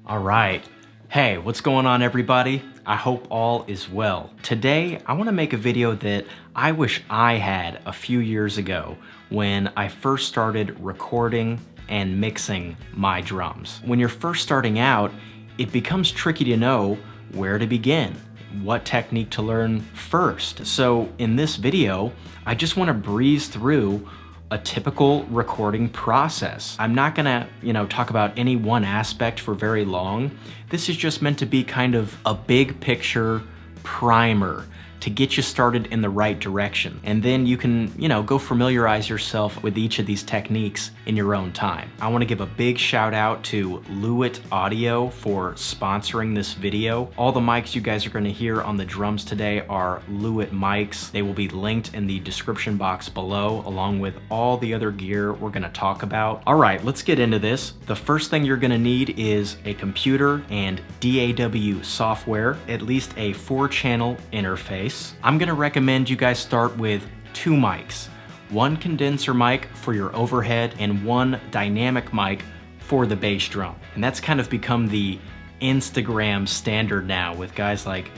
All right. Hey, what's going on, everybody? I hope all is well. Today, I want to make a video that I wish I had a few years ago when I first started recording and mixing my drums. When you're first starting out, it becomes tricky to know where to begin, what technique to learn first. So in this video, I just want to breeze through a typical recording process. I'm not gonna, talk about any one aspect for very long. This is just meant to be kind of a big picture primer to get you started in the right direction. And then you can, go familiarize yourself with each of these techniques in your own time. I wanna give a big shout out to Lewitt Audio for sponsoring this video. All the mics you guys are gonna hear on the drums today are Lewitt mics. They will be linked in the description box below, along with all the other gear we're gonna talk about. All right, let's get into this. The first thing you're gonna need is a computer and DAW software, at least a 4-channel interface. I'm gonna recommend you guys start with 2 mics. One condenser mic for your overhead and one dynamic mic for the bass drum. And that's kind of become the Instagram standard now with guys like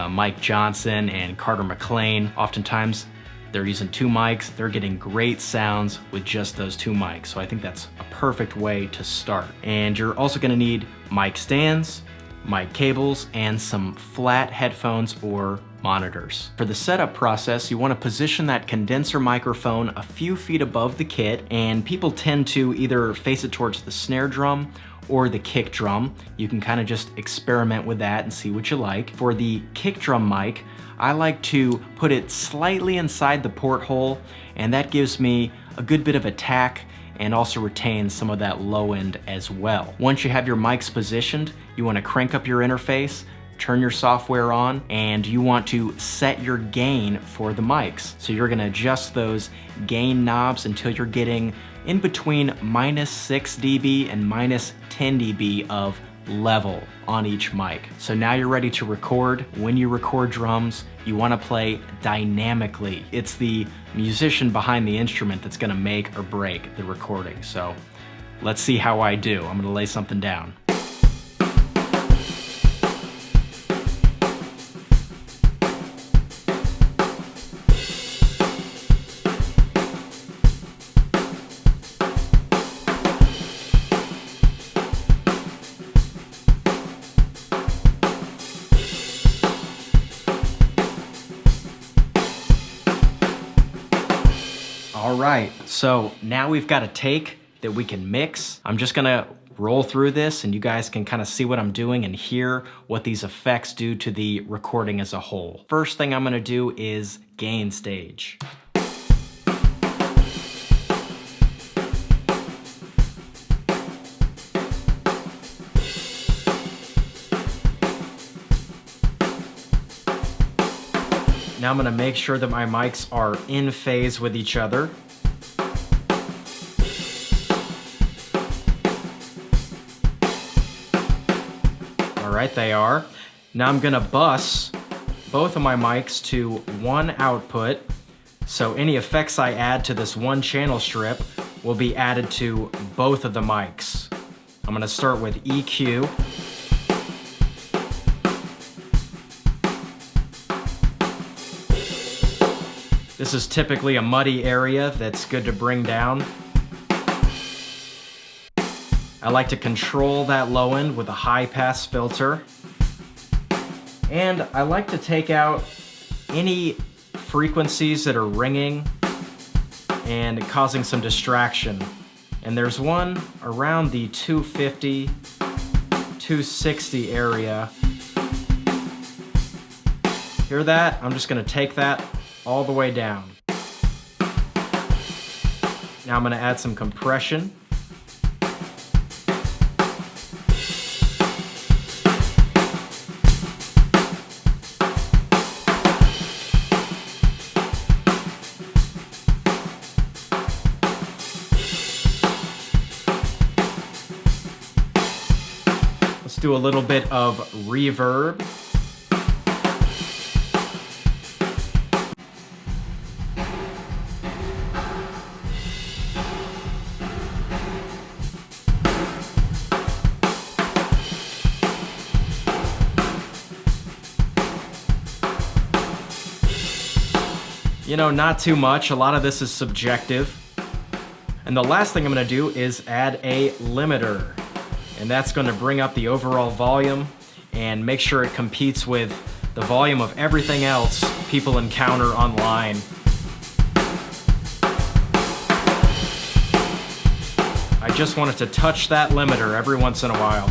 Mike Johnson and Carter McLean. Oftentimes they're using 2 mics. They're getting great sounds with just those 2 mics. So I think that's a perfect way to start. And you're also gonna need mic stands, mic cables, and some flat headphones or monitors. For the setup process, you want to position that condenser microphone a few feet above the kit, and people tend to either face it towards the snare drum or the kick drum. You can kind of just experiment with that and see what you like. For the kick drum mic, I like to put it slightly inside the porthole, and that gives me a good bit of attack and also retains some of that low end as well. Once you have your mics positioned, you want to crank up your interface, turn your software on, and you want to set your gain for the mics. So you're gonna adjust those gain knobs until you're getting in between -6 dB and -10 dB of level on each mic. So now you're ready to record. When you record drums, you want to play dynamically. It's the musician behind the instrument that's going to make or break the recording. So let's see how I do. I'm going to lay something down. All right, so now we've got a take that we can mix. I'm just gonna roll through this and you guys can kind of see what I'm doing and hear what these effects do to the recording as a whole. First thing I'm gonna do is gain stage. Now I'm gonna make sure that my mics are in phase with each other. All right, they are. Now I'm gonna bus both of my mics to one output, so any effects I add to this one channel strip will be added to both of the mics. I'm gonna start with EQ. This is typically a muddy area that's good to bring down. I like to control that low end with a high pass filter. And I like to take out any frequencies that are ringing and causing some distraction. And there's one around the 250, 260 area. Hear that? I'm just gonna take that all the way down. Now I'm gonna add some compression. Let's do a little bit of reverb. You know, not too much. A lot of this is subjective. And the last thing I'm gonna do is add a limiter. And that's gonna bring up the overall volume and make sure it competes with the volume of everything else people encounter online. I just wanted to touch that limiter every once in a while.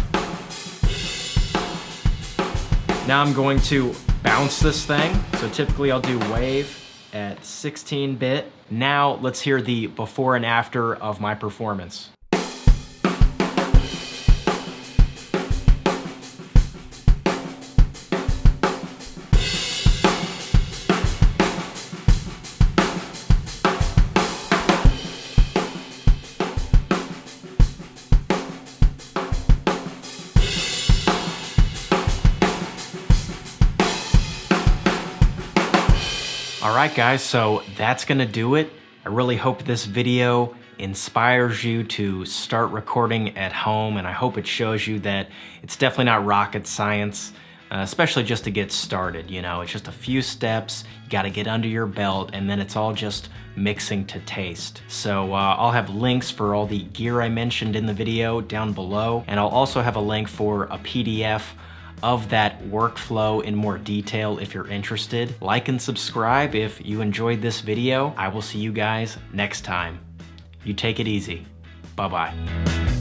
Now I'm going to bounce this thing. So typically I'll do wave at 16-bit. Now let's hear the before and after of my performance. Alright guys, so that's gonna do it. I really hope this video inspires you to start recording at home, and I hope it shows you that it's definitely not rocket science, especially just to get started. You know, it's just a few steps, you gotta get under your belt, and then it's all just mixing to taste. So I'll have links for all the gear I mentioned in the video down below, and I'll also have a link for a PDF of that workflow in more detail if you're interested. Like and subscribe if you enjoyed this video. I will see you guys next time. You take it easy. Bye-bye.